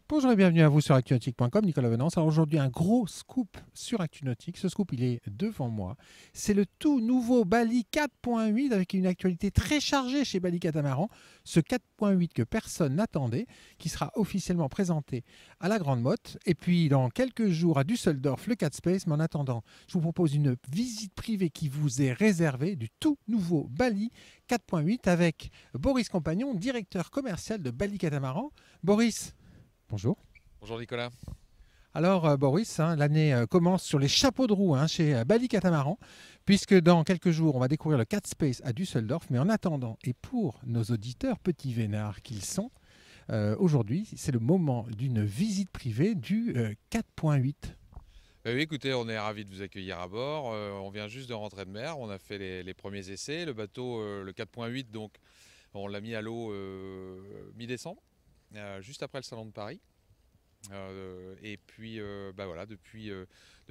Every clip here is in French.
Bonjour et bienvenue à vous sur actunautique.com, Nicolas Venance. Alors aujourd'hui, un gros scoop sur Actunautique. Ce scoop, il est devant moi. C'est le tout nouveau Bali 4.8 avec une actualité très chargée chez Bali Catamaran. Ce 4.8 que personne n'attendait, qui sera officiellement présenté à la Grande Motte. Et puis dans quelques jours à Düsseldorf, le 4 Space. Mais en attendant, je vous propose une visite privée qui vous est réservée du tout nouveau Bali 4.8 avec Boris Compagnon, directeur commercial de Bali Catamaran. Boris, bonjour. Bonjour Nicolas. Alors Boris, l'année commence sur les chapeaux de roue chez Bali Catamaran, puisque dans quelques jours, on va découvrir le Cat Space à Düsseldorf. Mais en attendant, et pour nos auditeurs petits vénards qu'ils sont, aujourd'hui, c'est le moment d'une visite privée du 4.8. Oui, écoutez, on est ravis de vous accueillir à bord. On vient juste de rentrer de mer. On a fait les premiers essais. Le bateau, le 4.8, donc, on l'a mis à l'eau mi-décembre, juste après le Salon de Paris. Et puis, voilà, depuis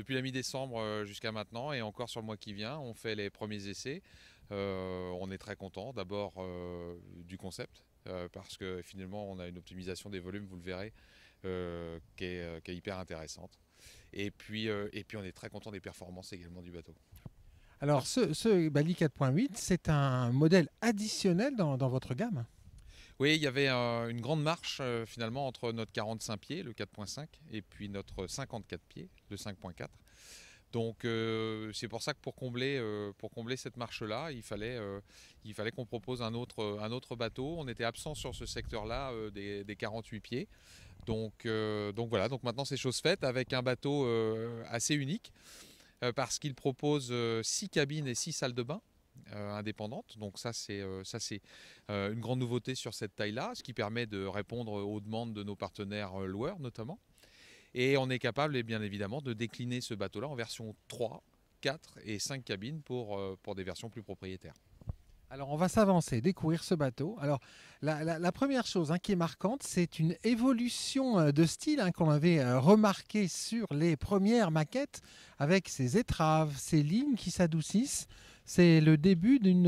la mi-décembre jusqu'à maintenant, et encore sur le mois qui vient, on fait les premiers essais. On est très content d'abord du concept, parce que finalement, on a une optimisation des volumes, vous le verrez, qui est hyper intéressante. Et puis on est très content des performances également du bateau. Alors ce Bali 4.8, c'est un modèle additionnel dans votre gamme. Oui, il y avait une grande marche finalement entre notre 45 pieds, le 4.5, et puis notre 54 pieds, le 5.4. Donc c'est pour ça que pour combler cette marche-là, il fallait qu'on propose un autre bateau. On était absent sur ce secteur-là des 48 pieds. Donc voilà, donc maintenant c'est chose faite avec un bateau assez unique parce qu'il propose 6 cabines et 6 salles de bain indépendantes. Donc ça c'est une grande nouveauté sur cette taille-là, ce qui permet de répondre aux demandes de nos partenaires loueurs notamment. Et on est capable, bien évidemment, de décliner ce bateau-là en version 3, 4 et 5 cabines pour des versions plus propriétaires. Alors on va s'avancer, découvrir ce bateau. Alors la première chose qui est marquante, c'est une évolution de style qu'on avait remarqué sur les premières maquettes avec ces étraves, ces lignes qui s'adoucissent. C'est le début d'une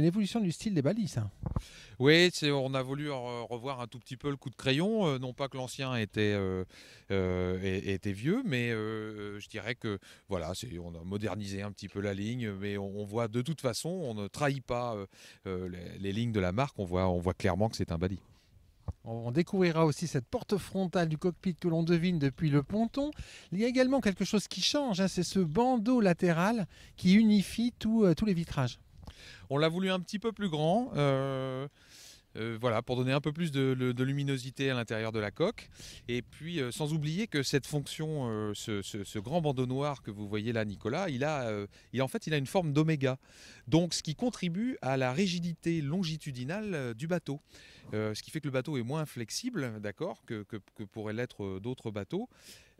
évolution du style des balises. Oui, on a voulu revoir un tout petit peu le coup de crayon. Non pas que l'ancien était vieux, mais je dirais que voilà, on a modernisé un petit peu la ligne, mais on voit de toute façon, on ne trahit pas les lignes de la marque. On voit clairement que c'est un Bali. On découvrira aussi cette porte frontale du cockpit que l'on devine depuis le ponton. Il y a également quelque chose qui change, c'est ce bandeau latéral qui unifie tous les vitrages. On l'a voulu un petit peu plus grand. Voilà, pour donner un peu plus de luminosité à l'intérieur de la coque. Et puis, sans oublier que cette fonction, ce grand bandeau noir que vous voyez là, Nicolas, en fait, il a une forme d'oméga. Donc, ce qui contribue à la rigidité longitudinale du bateau. Ce qui fait que le bateau est moins flexible, d'accord, que pourraient l'être d'autres bateaux.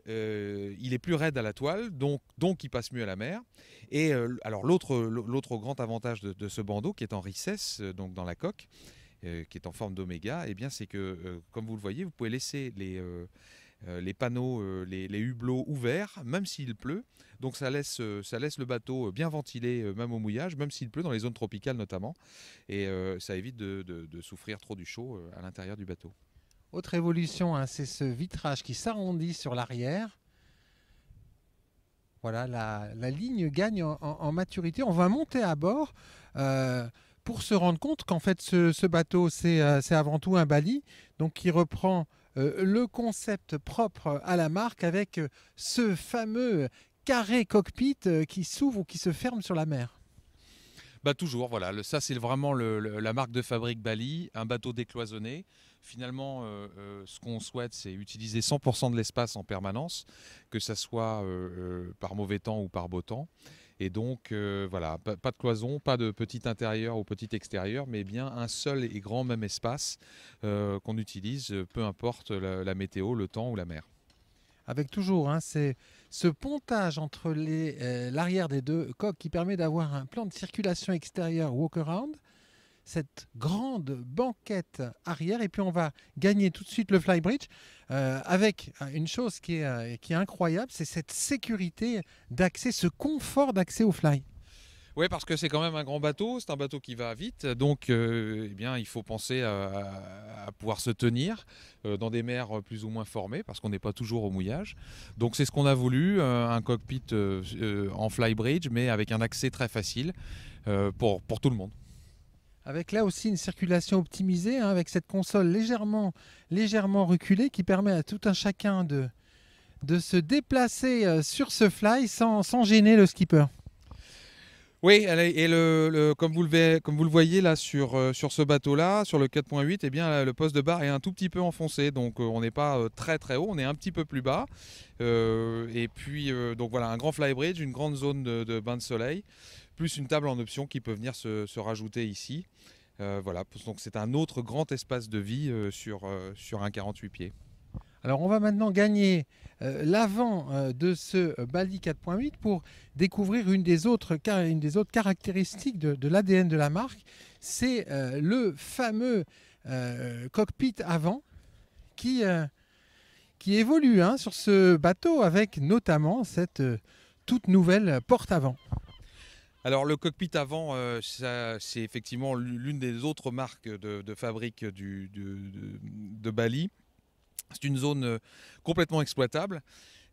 Il est plus raide à la toile, donc il passe mieux à la mer. Et alors l'autre grand avantage de ce bandeau, qui est en recess, donc dans la coque, qui est en forme d'oméga, eh bien, c'est que, comme vous le voyez, vous pouvez laisser les panneaux, les hublots ouverts, même s'il pleut. Donc ça laisse le bateau bien ventilé, même au mouillage, même s'il pleut, dans les zones tropicales notamment. Et ça évite de souffrir trop du chaud à l'intérieur du bateau. Autre évolution, c'est ce vitrage qui s'arrondit sur l'arrière. Voilà, la ligne gagne en maturité. On va monter à bord pour se rendre compte qu'en fait ce bateau c'est avant tout un Bali, donc qui reprend le concept propre à la marque avec ce fameux carré cockpit qui s'ouvre ou qui se ferme sur la mer. Bah toujours, voilà. Ça, c'est vraiment la marque de fabrique Bali, un bateau décloisonné. Finalement, ce qu'on souhaite, c'est utiliser 100% de l'espace en permanence, que ça soit par mauvais temps ou par beau temps. Et donc, voilà, pas de cloison, pas de petit intérieur ou petit extérieur, mais bien un seul et grand même espace qu'on utilise, peu importe la météo, le temps ou la mer. Avec toujours c'est ce pontage entre l'arrière des deux coques qui permet d'avoir un plan de circulation extérieure walk-around, cette grande banquette arrière, et puis on va gagner tout de suite le flybridge avec une chose qui est incroyable, c'est cette sécurité d'accès, ce confort d'accès au fly. Oui, parce que c'est quand même un grand bateau, c'est un bateau qui va vite, donc eh bien, il faut penser à pouvoir se tenir dans des mers plus ou moins formées, parce qu'on n'est pas toujours au mouillage. Donc c'est ce qu'on a voulu, un cockpit en flybridge, mais avec un accès très facile pour tout le monde. Avec là aussi une circulation optimisée, hein, avec cette console légèrement reculée qui permet à tout un chacun de se déplacer sur ce fly sans gêner le skipper. Oui, et comme vous le voyez là sur ce bateau-là, sur le 4.8, eh bien, le poste de barre est un tout petit peu enfoncé, donc on n'est pas très très haut, on est un petit peu plus bas. Et puis donc voilà, un grand flybridge, une grande zone de bain de soleil, plus une table en option qui peut venir se rajouter ici. Voilà, donc c'est un autre grand espace de vie sur un 48 pieds. Alors on va maintenant gagner l'avant de ce Bali 4.8 pour découvrir une des autres caractéristiques de l'ADN de la marque. C'est le fameux cockpit avant qui évolue hein, sur ce bateau avec notamment cette toute nouvelle porte avant. Alors le cockpit avant, c'est effectivement l'une des autres marques de fabrique de Bali. C'est une zone complètement exploitable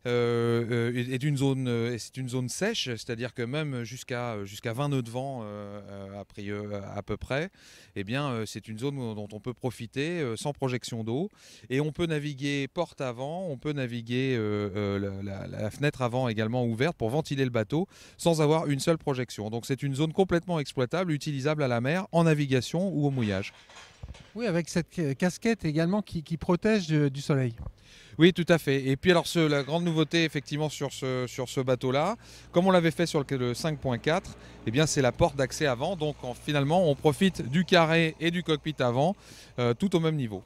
et c'est une zone sèche, c'est-à-dire que même jusqu'à 20 nœuds de vent à peu près, eh bien, c'est une zone dont on peut profiter sans projection d'eau et on peut naviguer porte avant, on peut naviguer la fenêtre avant également ouverte pour ventiler le bateau sans avoir une seule projection. Donc c'est une zone complètement exploitable, utilisable à la mer, en navigation ou au mouillage. Oui, avec cette casquette également qui protège du soleil. Oui, tout à fait. Et puis alors la grande nouveauté effectivement sur ce bateau-là, comme on l'avait fait sur le 5.4, eh bien c'est la porte d'accès avant. Donc finalement on profite du carré et du cockpit avant tout au même niveau.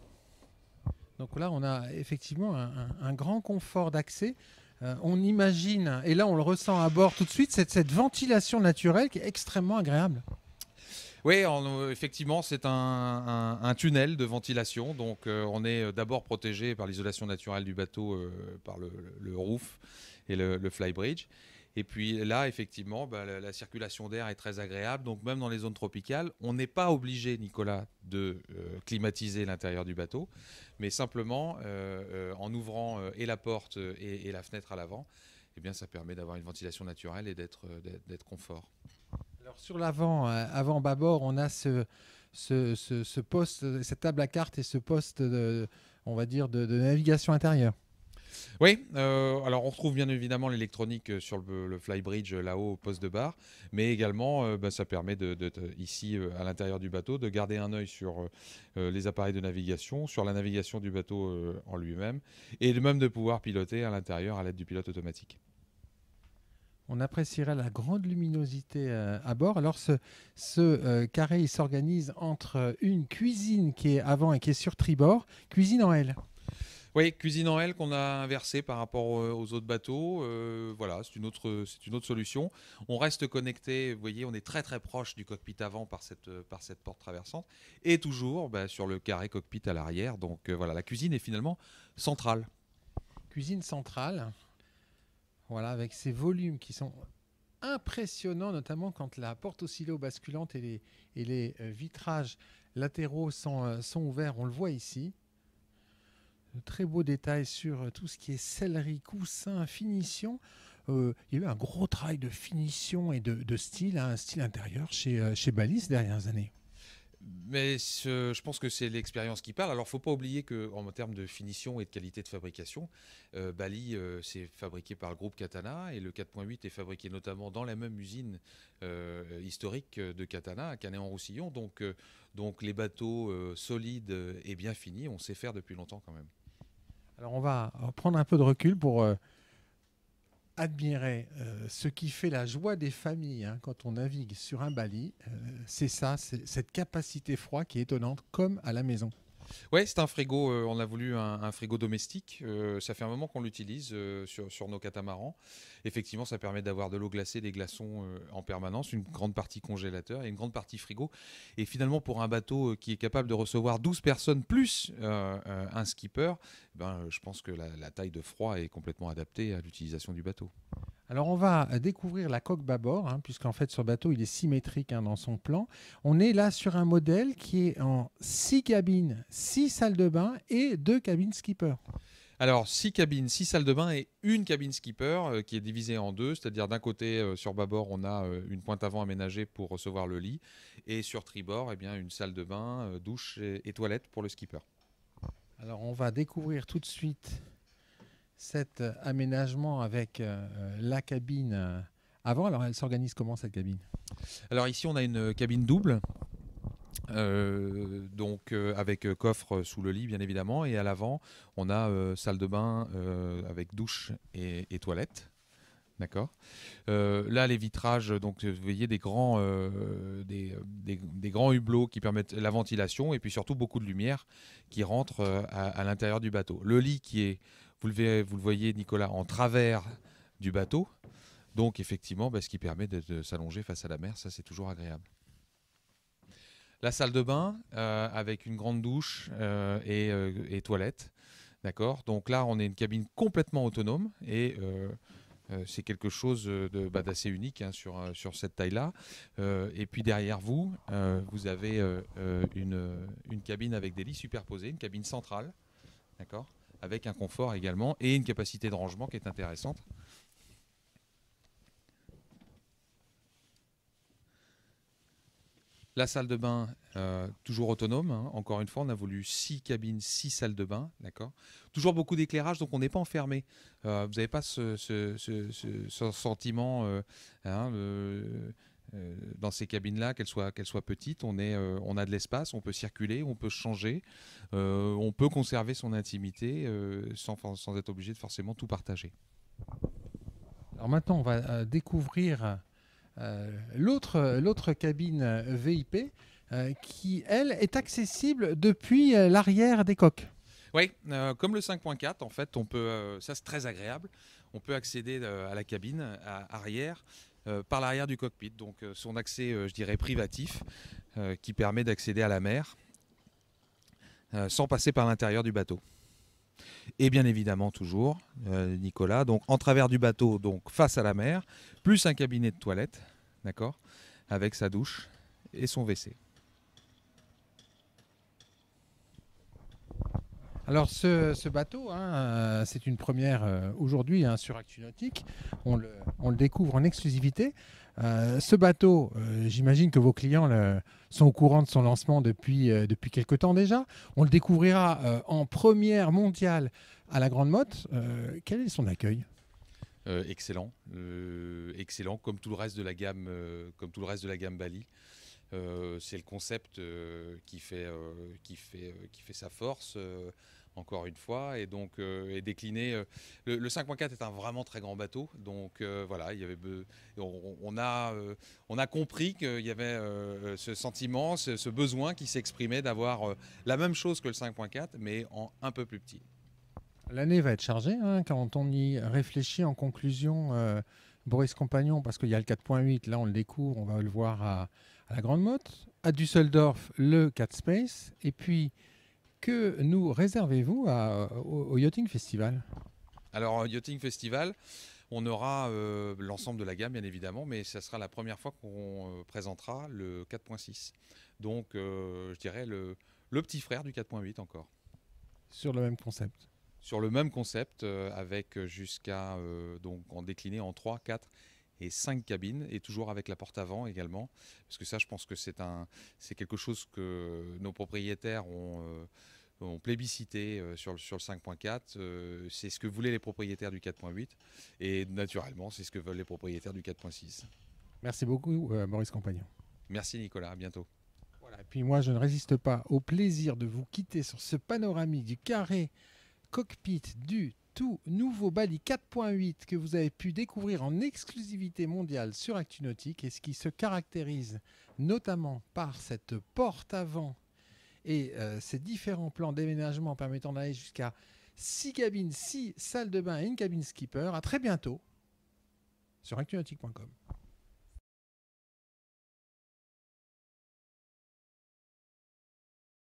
Donc là on a effectivement un grand confort d'accès. On imagine, et là on le ressent à bord tout de suite, cette ventilation naturelle qui est extrêmement agréable. Oui, effectivement, c'est un tunnel de ventilation. Donc, on est d'abord protégé par l'isolation naturelle du bateau, par le roof et le flybridge. Et puis là, effectivement, la circulation d'air est très agréable. Donc, même dans les zones tropicales, on n'est pas obligé, Nicolas, de climatiser l'intérieur du bateau, mais simplement en ouvrant et la porte et la fenêtre à l'avant, eh bien, ça permet d'avoir une ventilation naturelle et d'être confort. Alors sur l'avant, avant bâbord, on a ce poste, cette table à cartes et ce poste on va dire de navigation intérieure. Oui, alors on retrouve bien évidemment l'électronique sur le flybridge là-haut au poste de barre, mais également ça permet ici à l'intérieur du bateau de garder un œil sur les appareils de navigation, sur la navigation du bateau en lui-même, et même de pouvoir piloter à l'intérieur à l'aide du pilote automatique. On appréciera la grande luminosité à bord. Alors ce carré, il s'organise entre une cuisine qui est avant et qui est sur tribord, cuisine en L. Oui, cuisine en L qu'on a inversée par rapport aux autres bateaux. Voilà, c'est une autre solution. On reste connecté, vous voyez, on est très très proche du cockpit avant par cette porte traversante et toujours sur le carré cockpit à l'arrière. Donc voilà, la cuisine est finalement centrale. Cuisine centrale. Voilà, avec ces volumes qui sont impressionnants, notamment quand la porte oscillo-basculante et les vitrages latéraux sont ouverts. On le voit ici. De très beaux détails sur tout ce qui est sellerie, coussin, finition. Il y a eu un gros travail de finition et de style, hein, un style intérieur chez Bali ces dernières années. Mais je pense que c'est l'expérience qui parle. Alors, il ne faut pas oublier qu'en termes de finition et de qualité de fabrication, Bali, c'est fabriqué par le groupe Katana et le 4.8 est fabriqué notamment dans la même usine historique de Katana, à Canet-en-Roussillon. Donc les bateaux solides et bien finis, on sait faire depuis longtemps quand même. Alors, on va prendre un peu de recul pour admirer ce qui fait la joie des familles hein, quand on navigue sur un Bali. C'est ça, c'est cette capacité froid qui est étonnante, comme à la maison. Ouais, c'est un frigo, on a voulu un frigo domestique. Ça fait un moment qu'on l'utilise sur nos catamarans. Effectivement, ça permet d'avoir de l'eau glacée, des glaçons en permanence, une grande partie congélateur et une grande partie frigo. Et finalement, pour un bateau qui est capable de recevoir 12 personnes plus un skipper, je pense que la taille de froid est complètement adaptée à l'utilisation du bateau. Alors on va découvrir la coque bâbord, hein, puisqu'en fait ce bateau il est symétrique dans son plan. On est là sur un modèle qui est en 6 cabines, 6 salles de bain et 2 cabines skipper. Alors, 6 cabines, 6 salles de bain et une cabine skipper qui est divisée en deux. C'est-à-dire d'un côté, sur bâbord, on a une pointe avant aménagée pour recevoir le lit. Et sur tribord, eh bien, une salle de bain, douche et toilette pour le skipper. Alors on va découvrir tout de suite cet aménagement avec la cabine avant. Alors elle s'organise comment cette cabine? Alors ici, on a une cabine double. Avec coffre sous le lit bien évidemment, et à l'avant on a salle de bain avec douche et toilette, d'accord. Là les vitrages, donc vous voyez des grands hublots qui permettent la ventilation et puis surtout beaucoup de lumière qui rentre à l'intérieur du bateau. Le lit qui est, vous le voyez Nicolas, en travers du bateau, donc effectivement ce qui permet de s'allonger face à la mer, ça c'est toujours agréable. La salle de bain avec une grande douche et toilette. D'accord. Donc là, on est une cabine complètement autonome et c'est quelque chose d'assez unique sur cette taille-là. Et puis derrière vous, vous avez une cabine avec des lits superposés, une cabine centrale, d'accord, avec un confort également et une capacité de rangement qui est intéressante. La salle de bain, toujours autonome, hein. Encore une fois, on a voulu 6 cabines, 6 salles de bain, d'accord. Toujours beaucoup d'éclairage, donc on n'est pas enfermé. Vous n'avez pas ce sentiment dans ces cabines-là, qu'elles soient petites. On a de l'espace, on peut circuler, on peut changer, on peut conserver son intimité sans être obligé de forcément tout partager. Alors maintenant, on va découvrir l'autre cabine VIP qui, elle, est accessible depuis l'arrière des coques. Oui, comme le 5.4, en fait, on peut, ça c'est très agréable, on peut accéder à la cabine arrière par l'arrière du cockpit. Donc son accès, je dirais, privatif, qui permet d'accéder à la mer sans passer par l'intérieur du bateau. Et bien évidemment toujours, Nicolas, donc en travers du bateau, donc face à la mer, plus un cabinet de toilette, d'accord, avec sa douche et son WC. Alors ce bateau, hein, c'est une première aujourd'hui sur ActuNautique. On le découvre en exclusivité. Ce bateau, j'imagine que vos clients sont au courant de son lancement depuis quelque temps déjà. On le découvrira en première mondiale à la Grande Motte. Quel est son accueil ? Excellent, excellent, comme tout le reste de la gamme Bali. C'est le concept qui fait sa force. Encore une fois, et donc est décliné. Le 5.4 est un vraiment très grand bateau, donc voilà, on a compris qu'il y avait ce sentiment, ce besoin qui s'exprimait d'avoir la même chose que le 5.4, mais en un peu plus petit. L'année va être chargée hein, quand on y réfléchit. En conclusion, Boris Compagnon, parce qu'il y a le 4.8, là on le découvre, on va le voir à la Grande Motte, à Düsseldorf le 4 Space, et puis que nous réservez-vous au Yachting Festival ? Alors, Yachting Festival, on aura l'ensemble de la gamme, bien évidemment, mais ça sera la première fois qu'on présentera le 4.6. Donc, je dirais le petit frère du 4.8 encore. Sur le même concept ? Sur le même concept, avec jusqu'à, donc en décliné en 3, 4 et 5 cabines, et toujours avec la porte avant également. Parce que ça, je pense que c'est quelque chose que nos propriétaires ont plébiscité sur le 5.4. C'est ce que voulaient les propriétaires du 4.8. Et naturellement, c'est ce que veulent les propriétaires du 4.6. Merci beaucoup, Boris Compagnon. Merci Nicolas, à bientôt. Voilà, et puis moi, je ne résiste pas au plaisir de vous quitter sur ce panoramique du carré cockpit du tout nouveau Bali 4.8 que vous avez pu découvrir en exclusivité mondiale sur ActuNautique, et ce qui se caractérise notamment par cette porte avant et ces différents plans d'aménagement permettant d'aller jusqu'à 6 cabines, 6 salles de bain et une cabine skipper. À très bientôt sur ActuNautique.com.